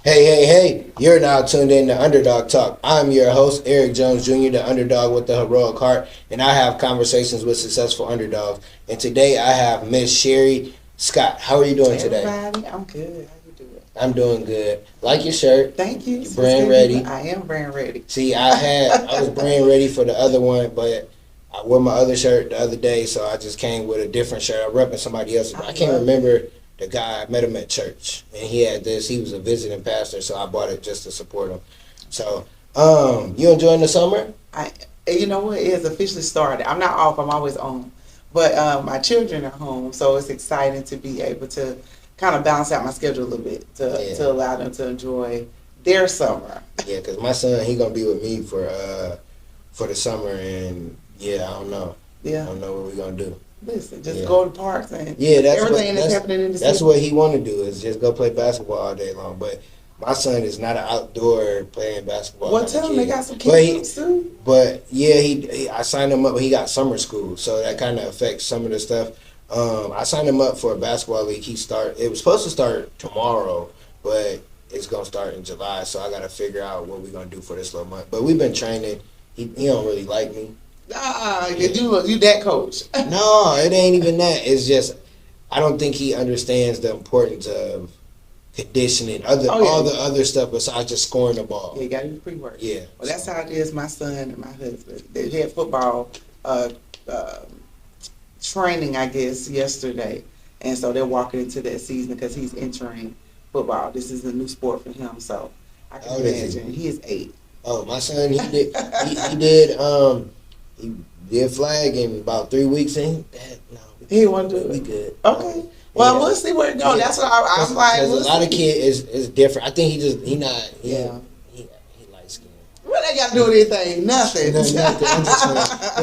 Hey, hey, hey, you're now tuned in to Underdog Talk. I'm your host, Eric Jones Jr., the underdog with the heroic heart, and I have conversations with successful underdogs. And today I have Miss Sherie Scott. How are you doing Hey today? everybody, I'm good. How you doing? I'm doing good. Like your shirt. Thank you. You brand ready. I am brand ready. See, I was brand ready for the other one, but I wore my other shirt the other day, so I just came with a different shirt. I'm repping somebody else's. I can't remember the guy. I met him at church, and he had this. He was a visiting pastor, so I bought it just to support him. So, you enjoying the summer? You know what? It has officially started. I'm not off. I'm always on. But my children are home, so it's exciting to be able to kind of balance out my schedule a little bit to allow them to enjoy their summer. Yeah, because my son, he gonna be with me for the summer, and yeah, I don't know. Yeah. I don't know what we're gonna do. Listen, just go to parks and everything that's happening in the city. That's what he want to do is just go play basketball all day long. But my son is not an outdoor playing basketball. Well, tell him they got some kids too. But yeah, I signed him up. He got summer school, so that kind of affects some of the stuff. I signed him up for a basketball league. It was supposed to start tomorrow, but it's gonna start in July. So I got to figure out what we're gonna do for this little month. But we've been training. He don't really like me. You that coach. No, it ain't even that. It's just I don't think he understands the importance of conditioning, all the other stuff besides just scoring the ball. Yeah, you got to do pre-work. Yeah. Well, that's how it is. My son and my husband, they had football training, I guess, yesterday, and so they're walking into that season because he's entering football. This is a new sport for him, so I can imagine. He is 8. Oh, my son, he did flag in about 3 weeks, and he want to do it. We good. Okay. Well, we'll see where it goes. Yeah. That's what I'm like. Because a lot of kids is different. I think he light skinned. What they got to do with anything? Nothing. But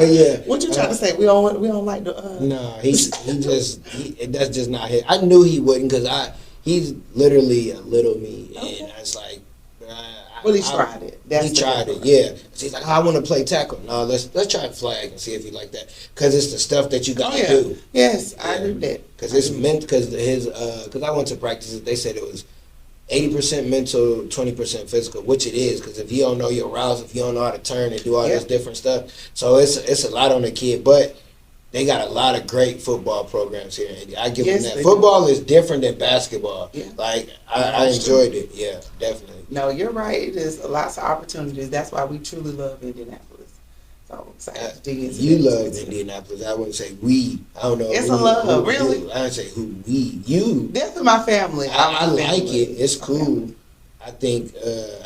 yeah. What you trying to say? We don't like the. No, that's just not his. I knew he wouldn't because he's literally a little me, and it's like. Well, he tried it. He tried it, yeah. He's like, I want to play tackle. No, let's try flag and see if he like that. Because it's the stuff that you got to do. Yes, I agree with that. Because it's meant. Because I went to practices. They said it was 80% mental, 20% physical, which it is. Because if you don't know your routes, if you don't know how to turn and do all this different stuff, so it's a lot on the kid. But they got a lot of great football programs here, and I give them that. Football is different than basketball. Yeah. Like I enjoyed it. Yeah, definitely. No, you're right. There's lots of opportunities. That's why we truly love Indianapolis. So excited to dig into You love Indianapolis. I wouldn't say we. I don't know. It's a love, really. I don't say who we. You. That's my family. I like it. It's cool. I think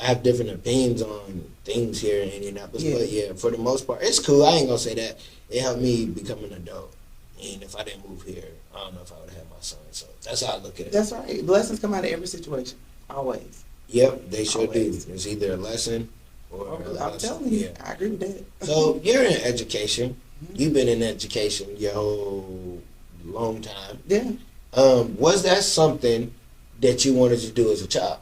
I have different opinions on things here in Indianapolis, but yeah, for the most part, it's cool. I ain't gonna say that. It helped me become an adult, and if I didn't move here, I don't know if I would have had my son. So that's how I look at it. That's right. Blessings come out of every situation, always. Yep, they sure do. It's either a lesson or I'm telling you, I agree with that. So you're in education. You've been in education your whole long time. Yeah. Was that something that you wanted to do as a child?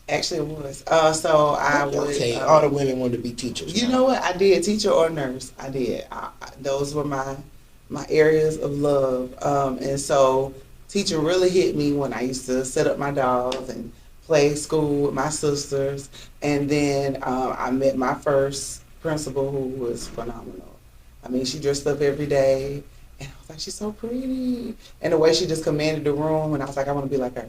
Actually, it was. So I was. Okay, all the women wanted to be teachers. You know what? I did, teacher or nurse. I did. Those were my areas of love. And so teacher really hit me when I used to set up my dolls and play school with my sisters. And then I met my first principal, who was phenomenal. I mean, she dressed up every day, and I was like, she's so pretty. And the way she just commanded the room, and I was like, I want to be like her.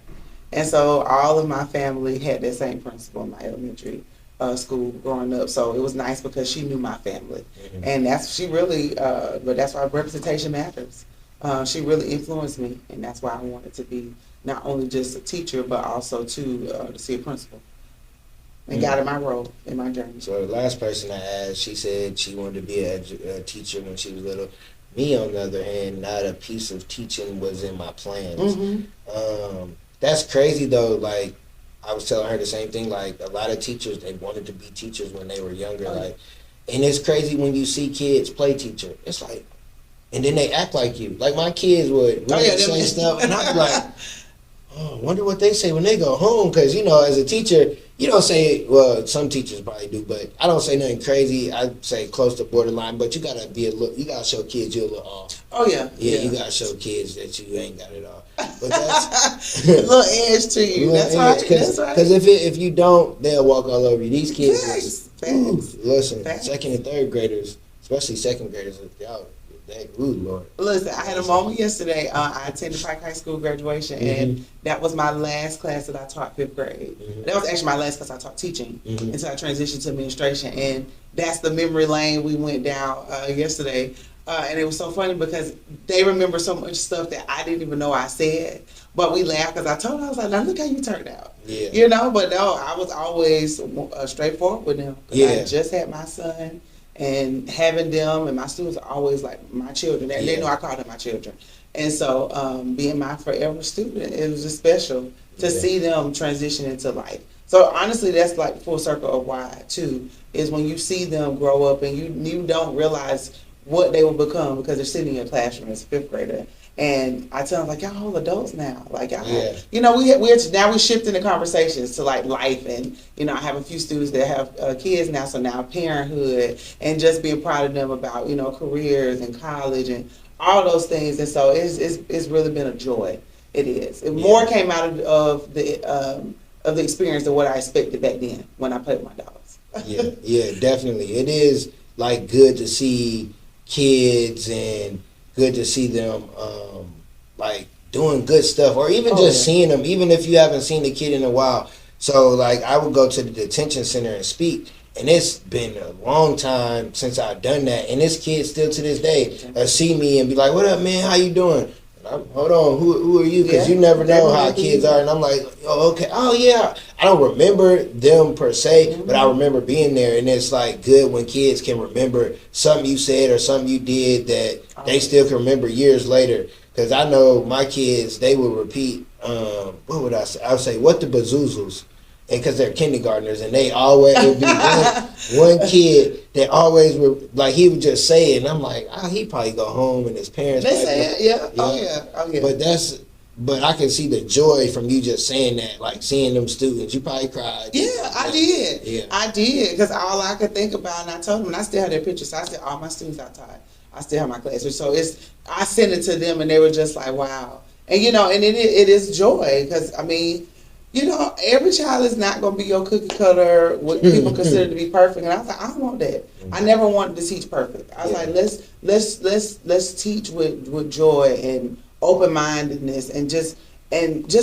And so all of my family had that same principal in my elementary school growing up. So it was nice because she knew my family. Mm-hmm. And but that's why representation matters. She really influenced me, and that's why I wanted to be not only just a teacher, but also to see a principal. And got in my role, in my journey. So the last person I asked, she said she wanted to be a teacher when she was little. Me, on the other hand, not a piece of teaching was in my plans. Mm-hmm. That's crazy, though. Like, I was telling her the same thing. Like, a lot of teachers, they wanted to be teachers when they were younger. And it's crazy when you see kids play teacher. It's like, and then they act like you. Like, my kids would say stuff, and I'd be like, oh, I wonder what they say when they go home. Because, as a teacher, you don't say, well, some teachers probably do, but I don't say nothing crazy. I say close to borderline, but you gotta be you gotta show kids you're a little off. Oh yeah. Yeah, you gotta show kids that you ain't got it all. But that's a little edge to you. That's right. That's right. Because if you don't, they'll walk all over you. These kids, listen, Facts. second and third graders, especially second graders, y'all, Lord. Listen, I had a moment yesterday. I attended Pike High School graduation, and that was my last class that I taught 5th grade. That was actually my last class I taught teaching until I transitioned to administration. And that's the memory lane we went down yesterday. And it was so funny because they remember so much stuff that I didn't even know I said. But we laughed because I told them, I was like, now look how you turned out. Yeah. You know, but no, I was always straightforward with them. Yeah. I just had my son. And having them and my students are always like my children. They know I call them my children. And so being my forever student, it was just special to see them transition into life. So honestly, that's like full circle of why too, is when you see them grow up and you don't realize what they will become because they're sitting in your classroom as a 5th grader. And I tell them, like, y'all whole adults now. Like, y'all, you know, we're shifting the conversations to, like, life. And, you know, I have a few students that have kids now, so now parenthood and just being proud of them about, you know, careers and college and all those things. And so it's really been a joy. It is. More came out of the experience than what I expected back then when I played with my dogs. yeah, definitely. It is, like, good to see kids and good to see them like doing good stuff, or even seeing them, even if you haven't seen the kid in a while. So like I would go to the detention center and speak, and it's been a long time since I've done that, and this kid still to this day see me and be like, what up, man, how you doing? Hold on, who are you? Because you never know how kids are. And I'm like, oh, okay, oh yeah. I don't remember them per se, but I remember being there. And it's like good when kids can remember something you said or something you did that they still can remember years later. Because I know my kids, they will repeat, what would I say? I would say, what the bazoozles? And because they're kindergartners, and they always would be one kid that always would, like, he would just say it, and I'm like, he probably go home and his parents. They say it, oh yeah. But I can see the joy from you just saying that, like seeing them students. You probably cried. Yeah, I did. Yeah, I did, because all I could think about, and I told them, and I still have their pictures. So I said, all my students I taught, I still have my classes. So I sent it to them, and they were just like, wow. And you know, and it is joy, because I mean, you know, every child is not going to be your cookie cutter, what people consider to be perfect. And I was like, I don't want that. I never wanted to teach perfect. I was like, let's teach with joy and open mindedness and just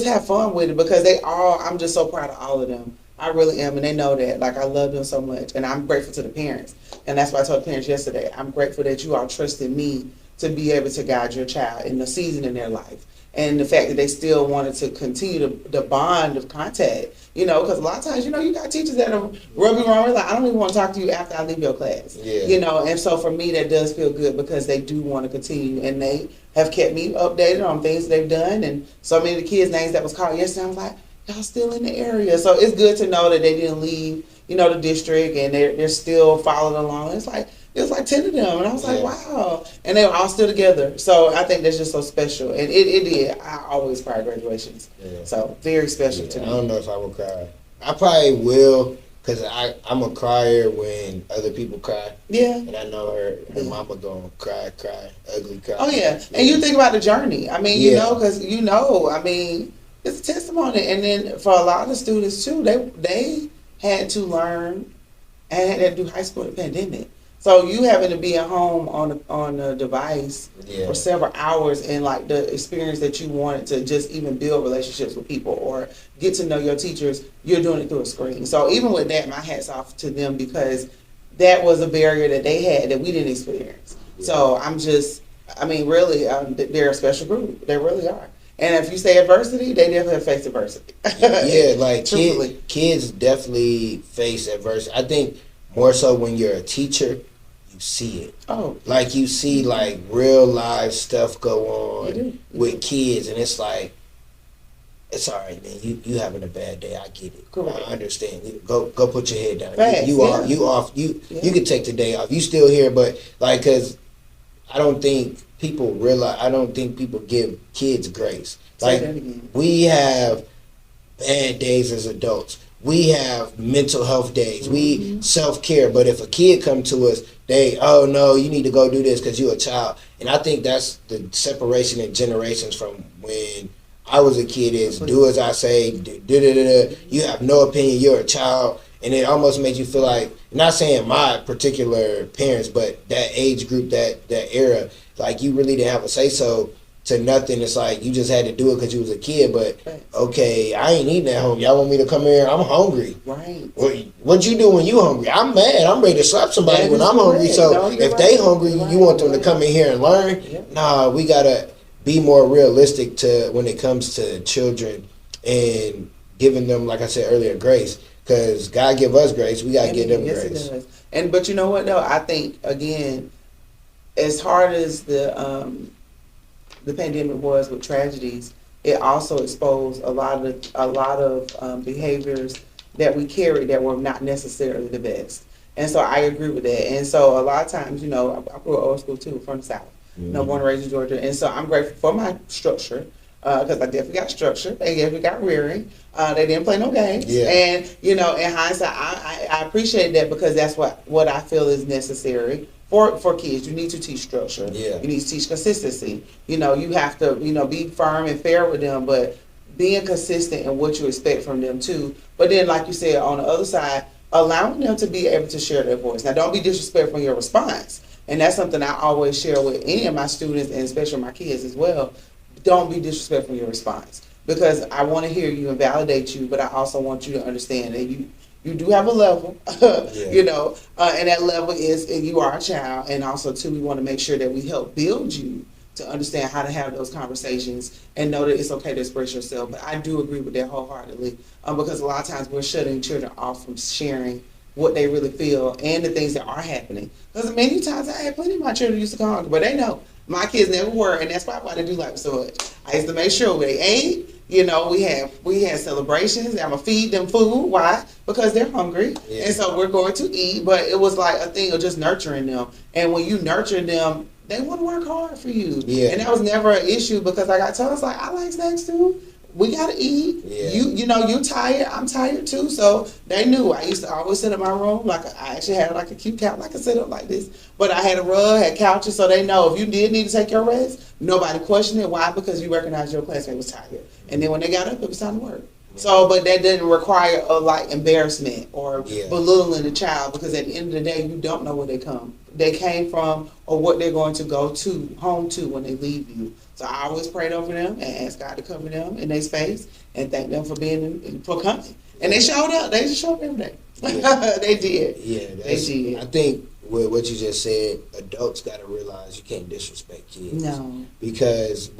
have fun with it, because I'm just so proud of all of them. I really am, and they know that. Like, I love them so much, and I'm grateful to the parents. And that's why I told the parents yesterday, I'm grateful that you all trusted me to be able to guide your child in the season in their life. And the fact that they still wanted to continue the bond of contact, you know, because a lot of times, you know, you got teachers that are rubbing wrong. Like, I don't even want to talk to you after I leave your class, you know. And so for me, that does feel good, because they do want to continue, and they have kept me updated on things they've done. And so many of the kids' names that was called yesterday, I was like, y'all still in the area. So it's good to know that they didn't leave, you know, the district, and they're still following along. It was like 10 of them, and I was like, wow. And they were all still together. So I think that's just so special. And it did. I always cry at graduations. Yeah. So very special to me. I don't know if I will cry. I probably will, because I'm a crier when other people cry. Yeah. And I know her mama going to cry, ugly cry. Oh, yeah. And you think about the journey. I mean, you know, because, you know, I mean, it's a testimony. And then for a lot of students, too, they had to learn and had to do high school in the pandemic. So you having to be at home on a device for several hours, and like the experience that you wanted to just even build relationships with people or get to know your teachers, you're doing it through a screen. So even with that, my hat's off to them, because that was a barrier that they had that we didn't experience. Yeah. So really, they're a special group. They really are. And if you say adversity, they definitely have faced adversity. Yeah, like kids definitely face adversity. I think more so when you're a teacher, you see it. Oh. Like, you see, like, real live stuff go on with kids, and it's like, it's all right, man. You having a bad day. I get it. Correct. I understand. Go put your head down. Facts, you off. You can take the day off. You still here, but, like, because I don't think people realize, I don't think people give kids grace. Like, we have bad days as adults. we have mental health days, we self-care, but if a kid come to us, oh no, you need to go do this because you're a child. And I think that's the separation in generations from when I was a kid is do as I say, you have no opinion, you're a child. And it almost makes you feel like, not saying my particular parents, but that age group, that era, like you really didn't have a say-so to nothing. It's like you just had to do it because you was a kid. But okay, I ain't eating at home. Y'all want me to come here? I'm hungry. Right. What you do when you hungry? I'm mad. I'm ready to slap somebody when I'm hungry. So if they hungry, you want them to come in here and learn? Yeah. Nah, we gotta be more realistic to when it comes to children and giving them, like I said earlier, grace. Because God give us grace, we gotta give them grace. It does. But you know what though? I think again, as hard as the pandemic was with tragedies, it also exposed a lot of behaviors that we carried that were not necessarily the best. And so I agree with that. And so a lot of times, you know, I grew up old school too, from the South. You know, born and raised in Georgia. And so I'm grateful for my structure. Because I definitely got structure. They definitely got rearing. They didn't play no games. Yeah. And, you know, in hindsight, I appreciate that because that's what I feel is necessary for kids. You need to teach structure. Yeah. You need to teach consistency. You know, you have to, you know, be firm and fair with them, but being consistent in what you expect from them too. But then, like you said, on the other side, allowing them to be able to share their voice. Now, don't be disrespectful in your response. And that's something I always share with any of my students and especially my kids as well. Don't be disrespectful in your response because I want to hear you and validate you, but I also want you to understand that you do have a level, you know, and that level is you are a child, and also too we want to make sure that we help build you to understand how to have those conversations and know that it's okay to express yourself. But I do agree with that wholeheartedly because a lot of times we're shutting children off from sharing what they really feel and the things that are happening. Because many times I had plenty of my children used to come hungry, but they know. My kids never were, and that's probably why they do like me so much. I used to make sure they ate. You know, we had celebrations. I'm gonna feed them food. Why? Because they're hungry, and so we're going to eat. But it was like a thing of just nurturing them. And when you nurture them, they want to work hard for you. Yeah. And that was never an issue because like I told us, like I like snacks too. We gotta eat. Yeah. You know, you tired. I'm tired too. So they knew. I used to always sit in my room. Like I actually had like a cute couch. I could sit up like this. But I had a rug, had couches, so they know if you did need to take your rest, nobody questioned it. Why? Because you recognized your classmate was tired. And then when they got up, it was time to work. So, but that didn't require a like embarrassment or belittling the child because at the end of the day, you don't know where they came from or what they're going to go to home to when they leave you. So I always prayed over them and asked God to cover them in their space and thank them for for coming. And they showed up. They just showed up every day. Yeah. They did. Yeah, they did. I think with what you just said, adults got to realize you can't disrespect kids. No. Because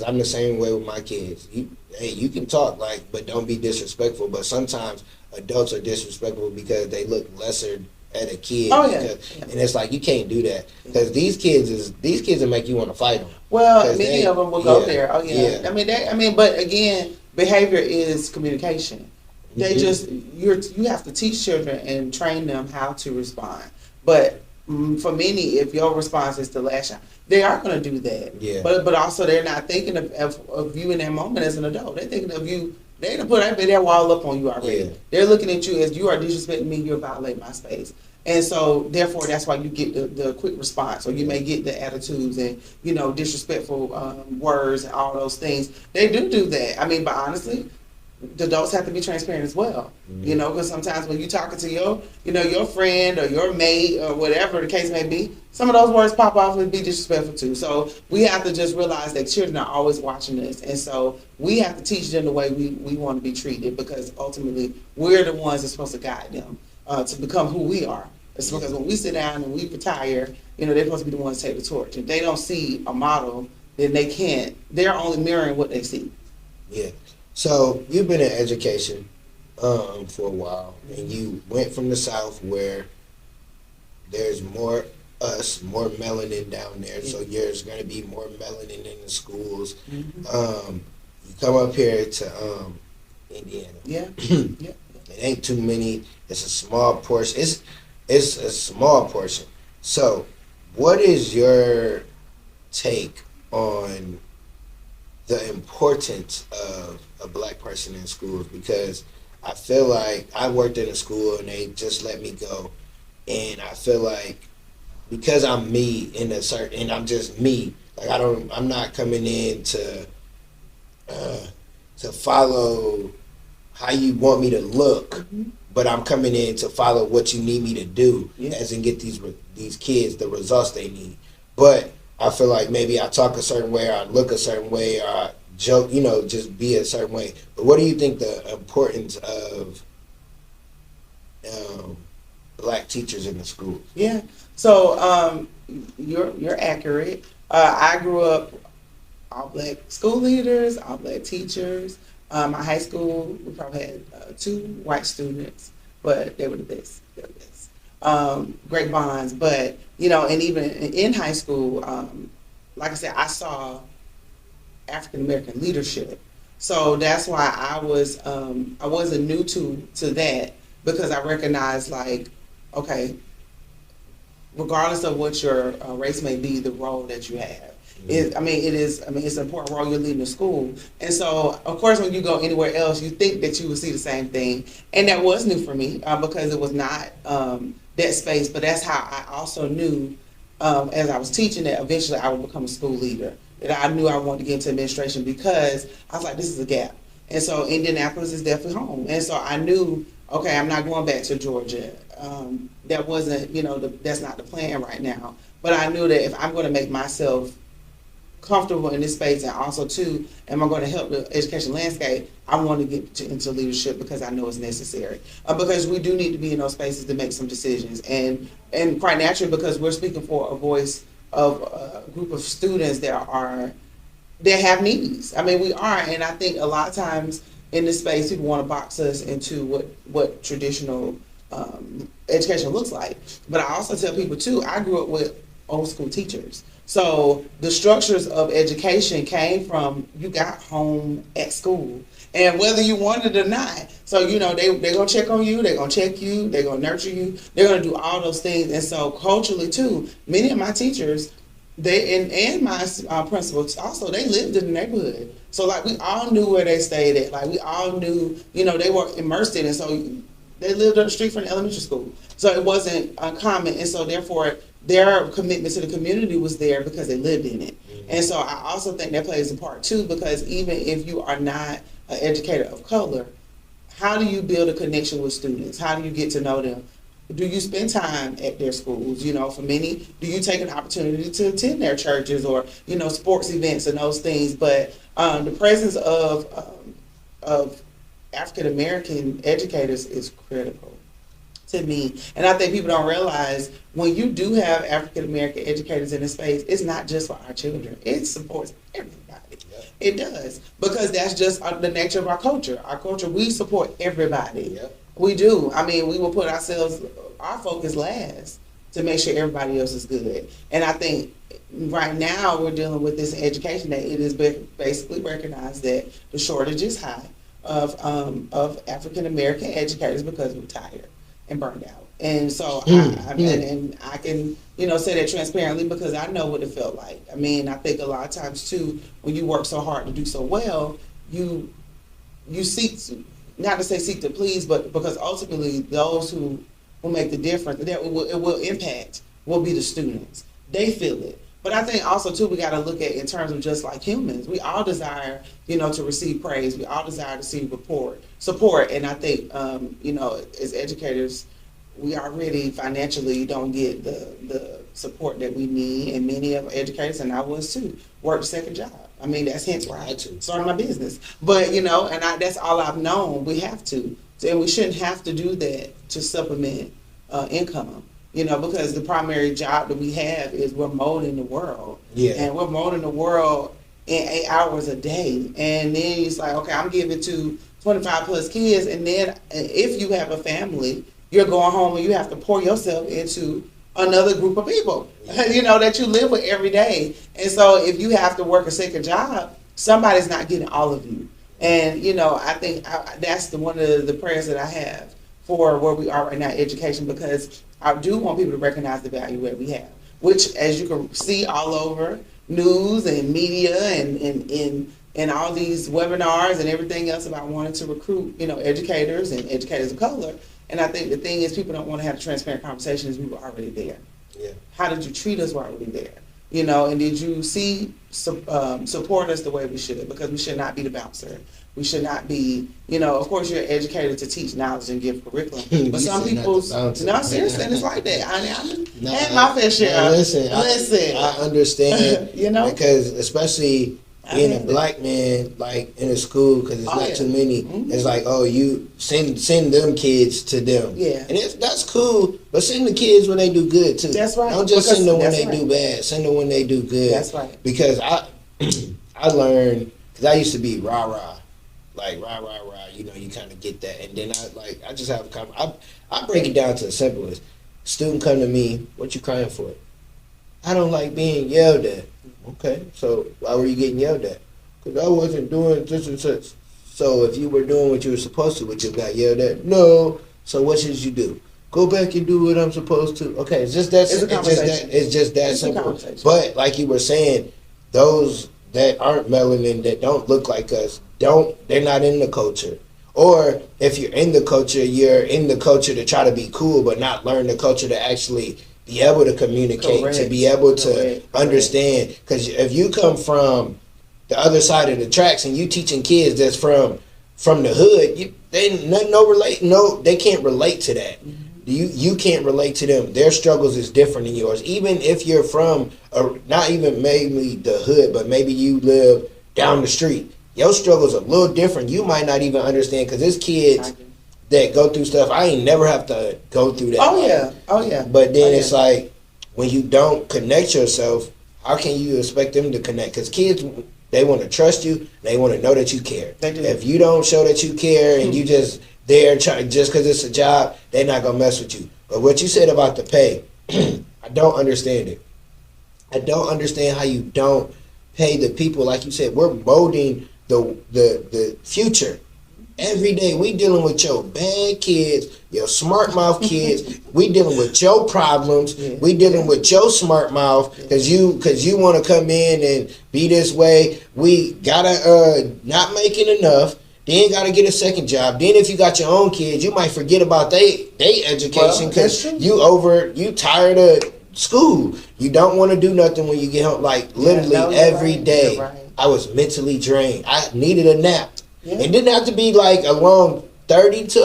I'm the same way with my kids. You can talk but don't be disrespectful. But sometimes adults are disrespectful because they look lesser at a kid. Oh yeah. And it's like you can't do that because these kids will make you want to fight them. Well, many of them will go there. Oh yeah. I mean, but again, behavior is communication. They you have to teach children and train them how to respond. But for many, if your response is to lash out, they are going to do that. Yeah. But also they're not thinking of you in that moment as an adult. They're thinking of you. They're going to put that wall up on you already. Yeah. They're looking at you as you are disrespecting me. You're violating my space. And so, therefore, that's why you get the quick response, or you may get the attitudes and, you know, disrespectful words and all those things. They do that. I mean, but honestly, the adults have to be transparent as well. Mm-hmm. You know, because sometimes when you're talking to your friend or your mate or whatever the case may be, some of those words pop off and be disrespectful too. So we have to just realize that children are always watching us, and so we have to teach them the way we want to be treated because ultimately we're the ones that's supposed to guide them to become who we are. It's because when we sit down and we retire, you know, they're supposed to be the ones to take the torch. If they don't see a model, then they can't. They're only mirroring what they see. Yeah. So you've been in education for a while, and you went from the South where there's more melanin down there, so there's going to be more melanin in the schools. Mm-hmm. You come up here to Indiana. Yeah. Yeah. It ain't too many. It's a small portion. It's a small portion. So, what is your take on the importance of a black person in schools? Because I feel like I worked in a school and they just let me go, and I feel like because I'm me in a certain, and I'm just me. Like I'm not coming in uh, to follow how you want me to look, but I'm coming in to follow what you need me to do, as in get these kids the results they need. But I feel like maybe I talk a certain way, or I look a certain way, or I joke, just be a certain way. But what do you think the importance of um, black teachers in the schools? Yeah. So you're accurate. I grew up all black school leaders, all black teachers. My high school, we probably had 2 white students, but they were the best. They were the best. Great bonds, but and even in high school, like I said, I saw African American leadership. So that's why I wasn't new to that, because I recognized, like, okay, regardless of what your race may be, the role that you have. It's an important role. You're leading the school. And so, of course, when you go anywhere else, you think that you will see the same thing. And that was new for me, because it was not that space. But that's how I also knew, as I was teaching, that eventually I would become a school leader. That I knew I wanted to get into administration, because I was like, this is a gap. And so Indianapolis is definitely home. And so I knew, okay, I'm not going back to Georgia. That wasn't, that's not the plan right now. But I knew that if I'm going to make myself comfortable in this space, and also too, am I going to help the education landscape, I want to get into leadership, because I know it's necessary. Because we do need to be in those spaces to make some decisions, and quite naturally, because we're speaking for a voice of a group of students that have needs. I mean, we are, and I think a lot of times in this space, people want to box us into what traditional education looks like. But I also tell people too, I grew up with old school teachers. So the structures of education came from, you got home at school, and whether you wanted it or not. So they're gonna check on you, they're gonna check you, they're gonna nurture you, they're gonna do all those things. And so culturally too, many of my teachers, and my principals also, they lived in the neighborhood. So like, we all knew where they stayed at. Like, we all knew, they were immersed in it. So they lived up the street from the elementary school. So it wasn't uncommon. And so therefore, their commitment to the community was there because they lived in it. And so I also think that plays a part too, because even if you are not an educator of color, how do you build a connection with students? How do you get to know them? Do you spend time at their schools? For many, do you take an opportunity to attend their churches, or sports events and those things? But the presence of African American educators is critical to me. And I think people don't realize, when you do have African American educators in the space, it's not just for our children. It supports everybody. Yep. It does, because that's just the nature of our culture. Our culture, we support everybody. Yep. We do. I mean, we will put our focus last, to make sure everybody else is good. And I think right now we're dealing with this in education, that it is basically recognized that the shortage is high of African American educators, because we're tired and burned out. And so I can say that transparently, because I know what it felt like. I mean, I think a lot of times too, when you work so hard to do so well, you seek not to say seek to please, but because ultimately those who will make the difference, that it will impact, will be the students. They feel it. But I think also too, we got to look at, in terms of just like humans, we all desire, to receive praise. We all desire to receive support. And I think, as educators, we already financially don't get the support that we need. And many of our educators, and I was too, worked a second job. I mean, that's hence why I started my business. But, that's all I've known. We have to. And we shouldn't have to do that to supplement income. Because the primary job that we have is we're molding the world. Yeah. And we're molding the world in 8 hours a day. And then it's like, okay, I'm giving to 25 plus kids. And then if you have a family, you're going home and you have to pour yourself into another group of people, that you live with every day. And so if you have to work a second job, somebody's not getting all of you. And, I think that's one of the prayers that I have for where we are right now in education, because I do want people to recognize the value that we have, which, as you can see all over news and media and and all these webinars and everything else about wanting to recruit, educators and educators of color. And I think the thing is, people don't want to have a transparent conversations. We were already there. Yeah. How did you treat us while we were there? And did you support us the way we should? Because we should not be the bouncer. We should not be, of course you're educated to teach knowledge and give curriculum. But some people, no, seriously, and it's like that. I had my fair share. Listen, I understand, because especially being a black man, like in a school, because it's not too many. Mm-hmm. It's like, you send them kids to them. Yeah, and that's cool. But send the kids when they do good too. That's right. Don't just send them when they do bad. Send them when they do good. That's right. Because I learned, because I used to be rah rah, like rah rah rah. You kind of get that, and then I just have a comment. I break it down to the simplest. Student come to me, what you crying for? I don't like being yelled at. Okay, so why were you getting yelled at? Because I wasn't doing such and such. So if you were doing what you were supposed to, would you got yelled at? No. So what should you do? Go back and do what I'm supposed to. Okay, it's just that. It's just that simple. But like you were saying, those that aren't melanin, that don't look like us, they're not in the culture. Or if you're in the culture to try to be cool, but not learn the culture to actually be able to communicate, to be able to understand. Because if you come from the other side of the tracks and you teaching kids that's from the hood, they can't relate to that. Mm-hmm. You can't relate to them. Their struggles is different than yours. Even if you're from not even maybe the hood, but maybe you live down the street, your struggle's a little different. You might not even understand, because there's kids that go through stuff. I ain't never have to go through that. Oh yeah. But then it's like, when you don't connect yourself, how can you expect them to connect? Because kids, they want to trust you. They want to know that you care. They do. If you don't show that you care and you just there just because it's a job, they're not gonna mess with you. But what you said about the pay, I don't understand it. I don't understand how you don't pay the people. Like you said, we're molding the future. Every day we dealing with your bad kids, your smart mouth kids. We dealing with your problems. We dealing with your smart mouth because you want to come in and be this way. We gotta not making enough. Then gotta get a second job. Then if you got your own kids, you might forget about they education because you tired of school. You don't want to do nothing when you get home. Like literally every day, I was mentally drained. I needed a nap. Yeah. It didn't have to be like a long 30 minutes to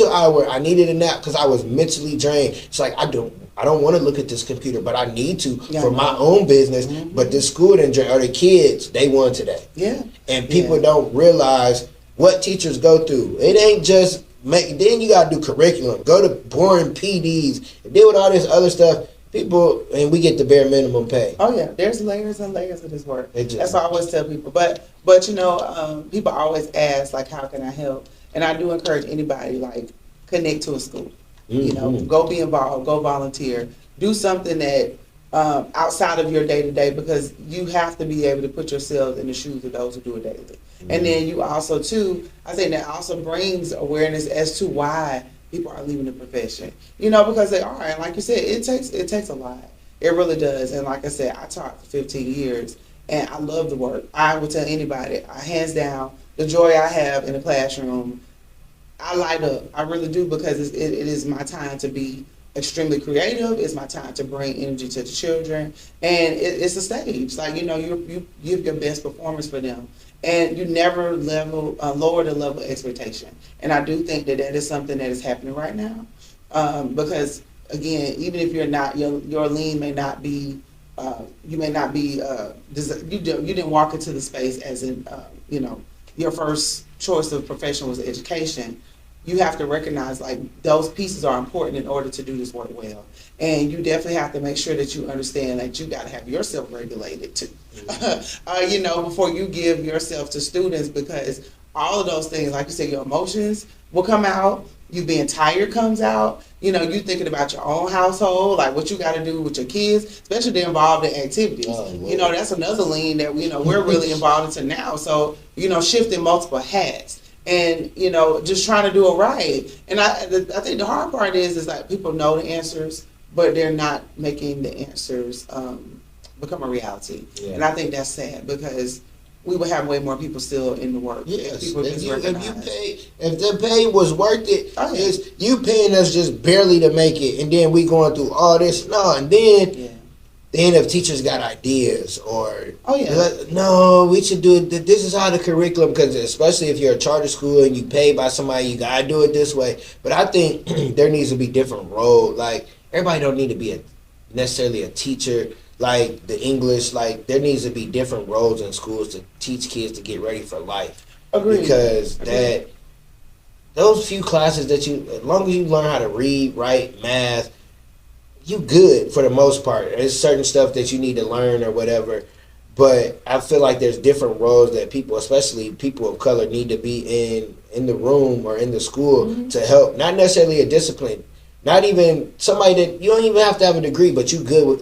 an hour. I needed a nap because I was mentally drained. It's like I don't want to look at this computer, but I need to for my own business. Mm-hmm. But the school didn't drain, or the kids, they want today. Yeah. And people don't realize what teachers go through. It ain't just then you gotta do curriculum, go to boring PDs, and deal with all this other stuff. People, and we get the bare minimum pay. Oh yeah, there's layers and layers of this work. That's what I always tell people. But people always ask, like, how can I help? And I do encourage anybody, like, connect to a school. Mm-hmm. Go be involved, go volunteer, do something that outside of your day to day, because you have to be able to put yourself in the shoes of those who do it daily. Mm-hmm. And then you also too, I think that also brings awareness as to why people are leaving the profession, because they are. And like you said, it takes a lot. It really does. And like I said, I taught for 15 years and I love the work. I would tell anybody, hands down, the joy I have in the classroom, I light up. I really do, because it is my time to be extremely creative. It's my time to bring energy to the children. And it's a stage. Like, you give your best performance for them. And you never lower the level of expectation. And I do think that is something that is happening right now. Because, again, even if you're not, your lean may not be, you may not be, you didn't walk into the space as in, your first choice of profession was education. You have to recognize, like, those pieces are important in order to do this work well. And you definitely have to make sure that you understand that you got to have yourself regulated too. Mm-hmm. Before you give yourself to students, because all of those things, like you said, your emotions will come out. You being tired comes out. You thinking about your own household, like what you got to do with your kids, especially if they're involved in activities. Oh, that's another lean that we're really involved into now. So shifting multiple hats. And just trying to do it right. And I think the hard part is like people know the answers, but they're not making the answers become a reality. Yeah. And I think that's sad, because we would have way more people still in the work. Yes, People if just you recognize. pay, if the pay was worth it, Oh, yeah. is you paying us just barely to make it, and then we going through all this. No, and then Yeah. then if teachers got ideas or Oh, yeah. no, we should do it. This is how the curriculum, because especially if you're a charter school and you pay by somebody, you gotta do it this way. But I think there needs to be different roles. Like everybody don't need to be necessarily a teacher. Like the English, like there needs to be different roles in schools to teach kids to get ready for life. Agreed. Because that those few classes that you, as long as you learn how to read, write, math, you good for the most part. There's certain stuff that you need to learn or whatever, but I feel like there's different roles that people, especially people of color, need to be in the room or in the school to help. Not necessarily a discipline, not even somebody that you don't even have to have a degree, but you good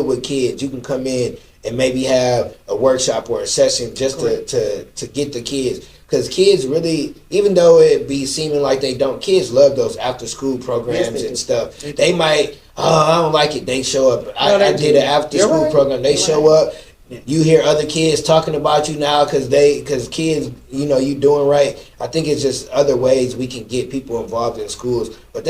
with kids. You can come in and maybe have a workshop or a session just to get the kids. Because kids really, even though it be seeming like they don't, kids love those after school programs and stuff. They might, I don't like it. They show up. I did an after school program. They show up. You hear other kids talking about you now because kids, you doing right. I think it's just other ways we can get people involved in schools. But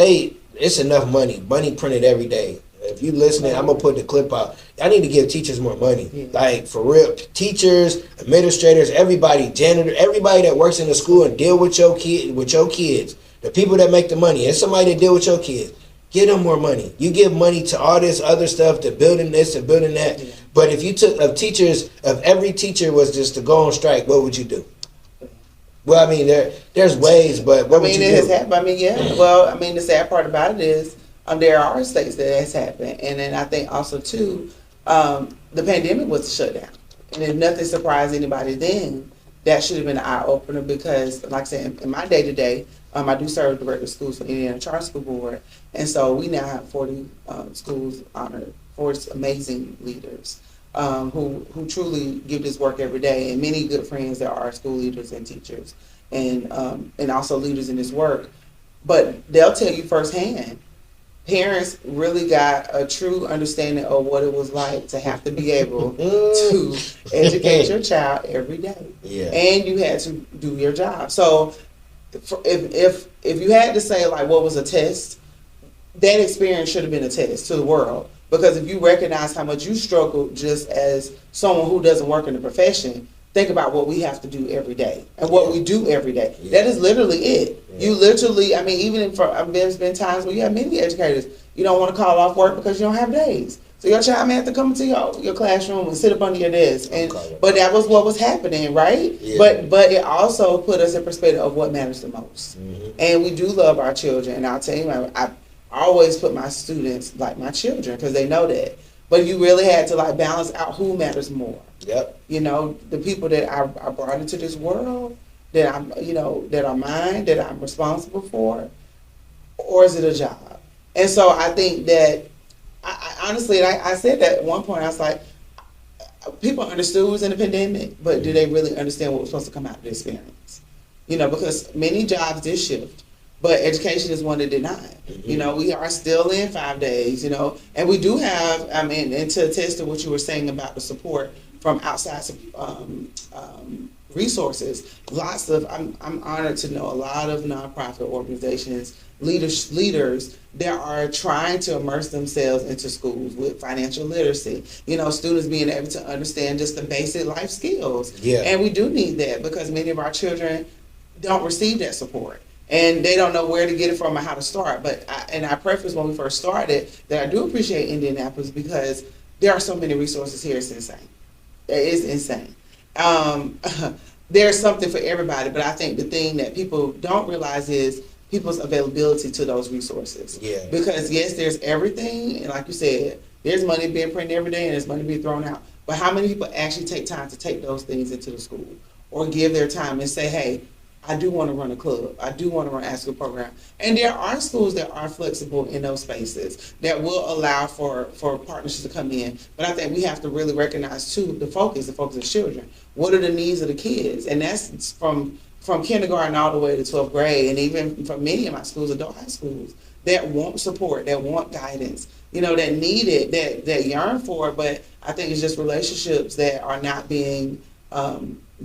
it's enough money printed every day. If you listening, I'm gonna put the clip out. I need to give teachers more money. Yeah. Like for real, teachers, administrators, everybody, janitor, everybody that works in the school and deal with your kids, the people that make the money, it's somebody that deal with your kids. Give them more money. You give money to all this other stuff, to building this and building that. Yeah. But if you took if every teacher was just to go on strike, what would you do? Well, I mean, there's ways, but what would you do? It has happened. I mean, yeah. Well, I mean, the sad part about it is, there are states that has happened, and then I think also too, the pandemic was a shutdown, and if nothing surprised anybody then, that should have been an eye opener because, like I said, in my day to day, I do serve director of schools for Indiana Charter School Board, and so we now have 40 schools honored, 40 amazing leaders who truly give this work every day, and many good friends that are school leaders and teachers, and also leaders in this work, but they'll tell you firsthand. Parents really got a true understanding of what it was like to have to be able to educate your child every day. Yeah. And you had to do your job. So if you had to say like what was a test, that experience should have been a test to the world. Because if you recognize how much you struggled just as someone who doesn't work in the profession, think about what we have to do every day and what we do every day. Yeah. That is literally it. Yeah. You literally, I mean, even there's been times where you have many educators, you don't want to call off work because you don't have days. So your child may have to come into your classroom and sit up under your desk. But that was what was happening, right? Yeah. But it also put us in perspective of what matters the most. Mm-hmm. And we do love our children. And I'll tell you, I always put my students like my children because they know that. But you really had to like balance out who matters more. Yep. The people that I brought into this world, that I'm, that are mine, that I'm responsible for, or is it a job? And so I think that, I honestly, I said that at one point, I was like, people understood it was in the pandemic, but do they really understand what was supposed to come out of the experience? Because many jobs did shift. But education is one that did not. Mm-hmm. We are still in 5 days, and we do have, and to attest to what you were saying about the support from outside resources, I'm honored to know a lot of nonprofit organizations, leaders that are trying to immerse themselves into schools with financial literacy, students being able to understand just the basic life skills. Yeah. And we do need that because many of our children don't receive that support. And they don't know where to get it from or how to start. But I prefaced when we first started that I do appreciate Indianapolis because there are so many resources here. It's insane. It is insane. There's something for everybody. But I think the thing that people don't realize is people's availability to those resources. Yeah. Because, yes, there's everything. And like you said, there's money being printed every day and there's money being thrown out. But how many people actually take time to take those things into the school or give their time and say, hey, I do want to run a club. I do want to run an after-school program. And there are schools that are flexible in those spaces that will allow for partnerships to come in. But I think we have to really recognize, too, the focus of children. What are the needs of the kids? And that's from kindergarten all the way to 12th grade, and even from many of my schools, adult high schools, that want support, that want guidance, that need it, that yearn for it. But I think it's just relationships that are not being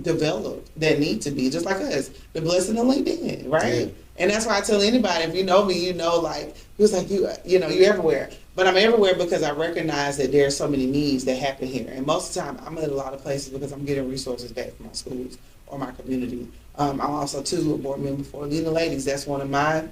developed that need to be, just like us, the blessing of LinkedIn, right? Yeah. And that's why I tell anybody, if you know me, you know, like, he was like, you know, you're everywhere. But I'm everywhere because I recognize that there are so many needs that happen here. And most of the time, I'm in a lot of places because I'm getting resources back from my schools or my community. I'm also, too, a board member for Leading the Ladies. That's one of my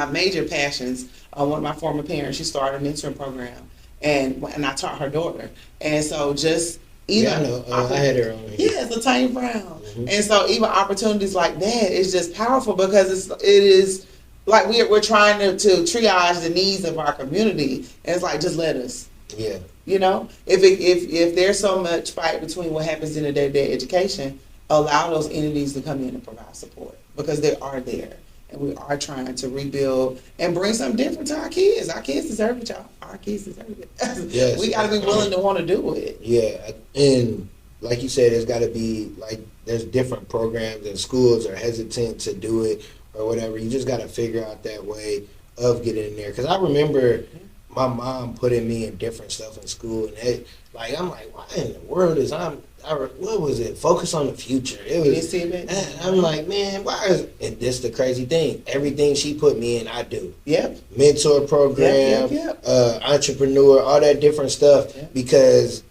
major passions. One of my former parents, she started a mentoring program, and I taught her daughter. And so just even, I know. I had her on here. Yeah, it's Latanya Brown. Mm-hmm. And so even opportunities like that is just powerful because it is like we're trying to triage the needs of our community, and it's like, just let us. Yeah. You know, if there's so much fight between what happens in the day-to-day education, allow those entities to come in and provide support, because they are there, and we are trying to rebuild and bring something different to our kids. Our kids deserve it, y'all. Our kids deserve it. Yes. We got to be willing to want to do it. Yeah, and like you said, there's got to be, like, there's different programs, and schools are hesitant to do it or whatever. You just got to figure out that way of getting in there. Because I remember my mom putting me in different stuff in school, and I'm like, why in the world is what was it? Focus on the future. It was. I'm like, man, why is? And this the crazy thing. Everything she put me in, I do. Yep. Mentor program, yep. Entrepreneur, all that different stuff, because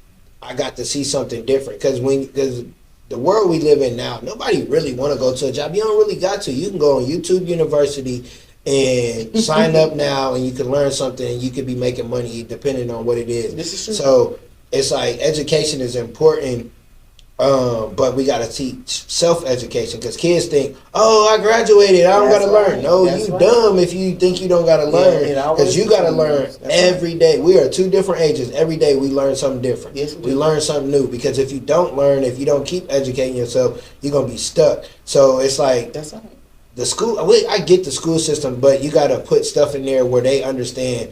I got to see something different. Because the world we live in now, nobody really want to go to a job. You don't really got to. You can go on YouTube University and sign up now, and you can learn something, and you could be making money depending on what it is. This is true. So it's like education is important, but we got to teach self-education, because kids think, oh, I graduated, I don't got to learn. No, you dumb if you think you don't got to learn, because you got to learn every day. We are two different ages. Every day we learn something different. Yes, we learn something new, because if you don't learn, if you don't keep educating yourself, you're going to be stuck. So it's like, that's right. The school, I get the school system, but you got to put stuff in there where they understand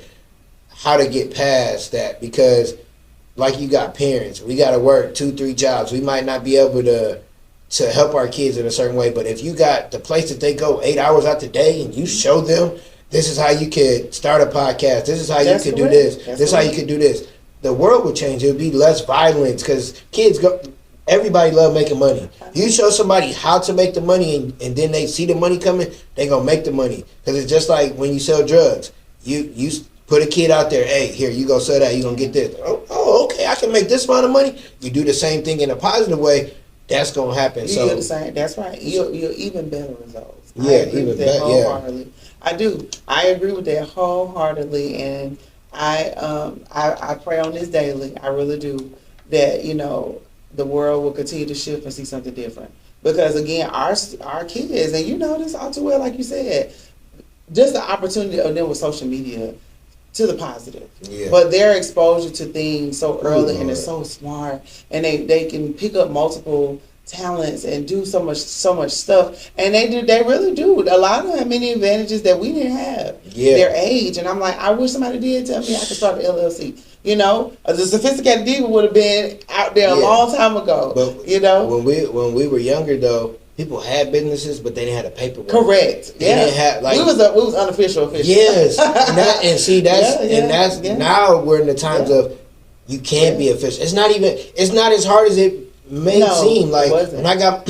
how to get past that, because like you got parents, we got to work 2-3 jobs. We might not be able to help our kids in a certain way, but if you got the place that they go 8 hours out the day, and you show them, this is how you could start a podcast, this is how you could do this, this is how you could do this, the world would change. It would be less violence, because everybody love making money. You show somebody how to make the money, and then they see the money coming, they gonna make the money. Because it's just like when you sell drugs. You put a kid out there, hey, here, you go sell that, you gonna get this. Oh, okay, I can make this amount of money. You do the same thing in a positive way, that's gonna happen. You do the same. That's right. You'll even better results. Yeah, even better. Wholeheartedly. I do. I agree with that wholeheartedly, and I pray on this daily. I really do, that the world will continue to shift and see something different. Because again, our kids, and you know this all too well, like you said, just the opportunity of them with social media to the positive. Yeah. But their exposure to things so early, and they're so smart, and they can pick up multiple talents and do so much stuff, and they really do. A lot of them have many advantages that we didn't have. Yeah. Their age, and I'm like, I wish somebody did tell me I could start an LLC. The sophisticated diva would have been out there a long time ago. But when we were younger, though, people had businesses, but they didn't have the paperwork. Correct. They didn't have, like, we was unofficial. Yes, now we're in the times of you can't be official. It's not as hard as it may seem. Like when I got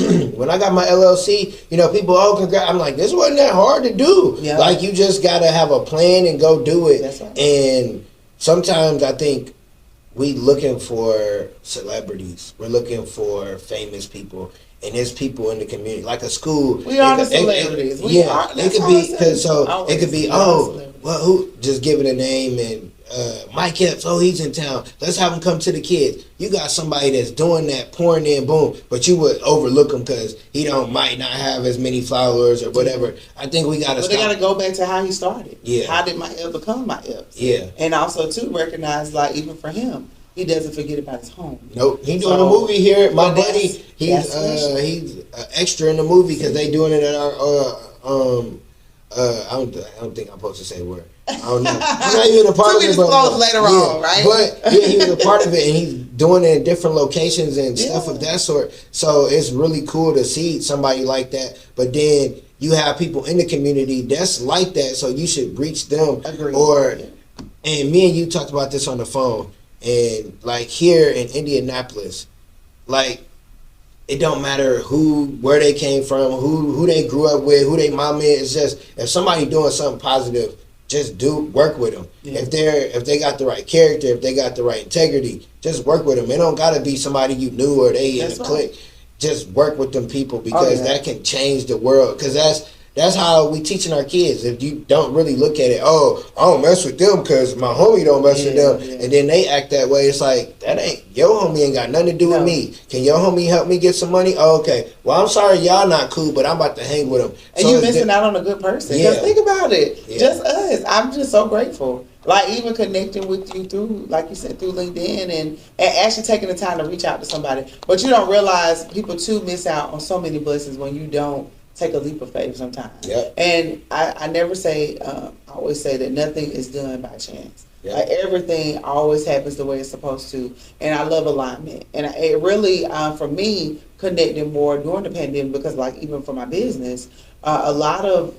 my LLC, people, congrats. I'm like, this wasn't that hard to do. Yeah. Like, you just gotta have a plan and go do it. That's right. And sometimes I think we looking for celebrities. We're looking for famous people. And there's people in the community, like a school. We are the celebrities. It could be, it could be, who just giving a name, and Mike Epps, he's in town. Let's have him come to the kids. You got somebody that's doing that, pouring in, boom, but you would overlook him because he might not have as many followers or whatever. I think we got to. But they got to go back to how he started. Yeah. How did Mike Epps become Mike Epps? Yeah. And also too recognize, like, even for him, he doesn't forget about his home. Nope, he's doing a movie here. My buddy, he's an extra in the movie because they doing it at our I don't think I'm supposed to say where. I don't know. I'm not even a part of it. But later on, right? But he was a part of it, and he's doing it in different locations and stuff of that sort. So it's really cool to see somebody like that. But then you have people in the community that's like that, so you should reach them. Agreed. And me and you talked about this on the phone, and like here in Indianapolis, like it don't matter where they came from, who they grew up with, who they mom is. It's just if somebody doing something positive, just work with them. Yeah. If they got the right character, if they got the right integrity, just work with them. It don't gotta be somebody you knew or they in a clique. Just work with them people because that can change the world. Because that's how we teaching our kids. If you don't really look at it, oh, I don't mess with them because my homie don't mess with them, and then they act that way. It's like, that ain't your homie, ain't got nothing to do with me. Can your homie help me get some money? Oh, okay. Well, I'm sorry y'all not cool, but I'm about to hang with them. And so you missing out on a good person. Just think about it. Just us. I'm just so grateful. Like even connecting with you through, like you said, through LinkedIn and actually taking the time to reach out to somebody. But you don't realize people too miss out on so many blessings when you don't take a leap of faith sometimes. Yep. And I never say, I always say that nothing is done by chance. Yep. Like everything always happens the way it's supposed to. And I love alignment. And it really, for me, connected more during the pandemic because like even for my business, a lot of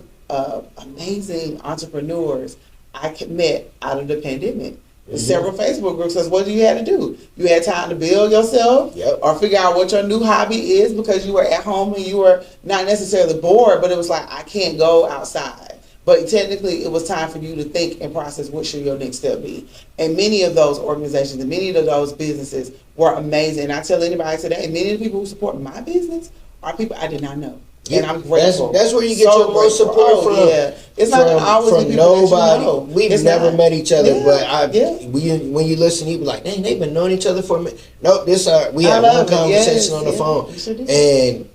amazing entrepreneurs I met out of the pandemic. Several Facebook groups. Because what do you have to do? You had time to build yourself or figure out what your new hobby is because you were at home and you were not necessarily bored, but it was like, I can't go outside. But technically, it was time for you to think and process what should your next step be. And many of those organizations and many of those businesses were amazing. And I tell anybody today, many of the people who support my business are people I did not know. And I'm grateful. That's where you get your most support from. Yeah. It's not always from nobody. That We've never met each other, but when you listen, you be like, dang, they've been knowing each other for a minute. Nope, we had one conversation on the phone. And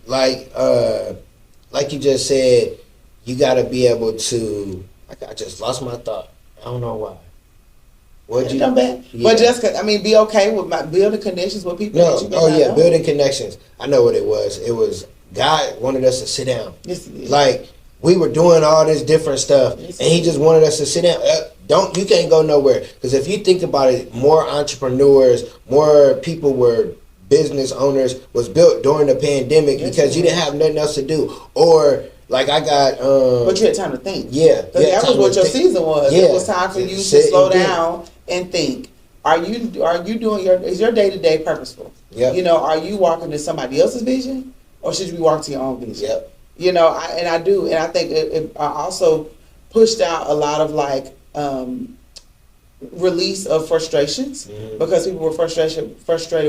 like you just said, you got to be able to, like I just lost my thought. I don't know why. What'd you come back? But just, be okay with building connections with people. Building connections. I know what it was. It was God wanted us to sit down. Yes, he did. Like we were doing all this different stuff, and He just wanted us to sit down. You can't go nowhere because if you think about it, more entrepreneurs, more people were business owners was built during the pandemic because you didn't have nothing else to do, or like I got. But you had time to think. Yeah, that was what your season was. Yeah. It was time for you to slow down and think. Are you doing is your day-to-day purposeful? Yeah. Are you walking to somebody else's vision? Or should you walk to your own vision? Yep. I do. And I think it also pushed out a lot of release of frustrations because people were frustrated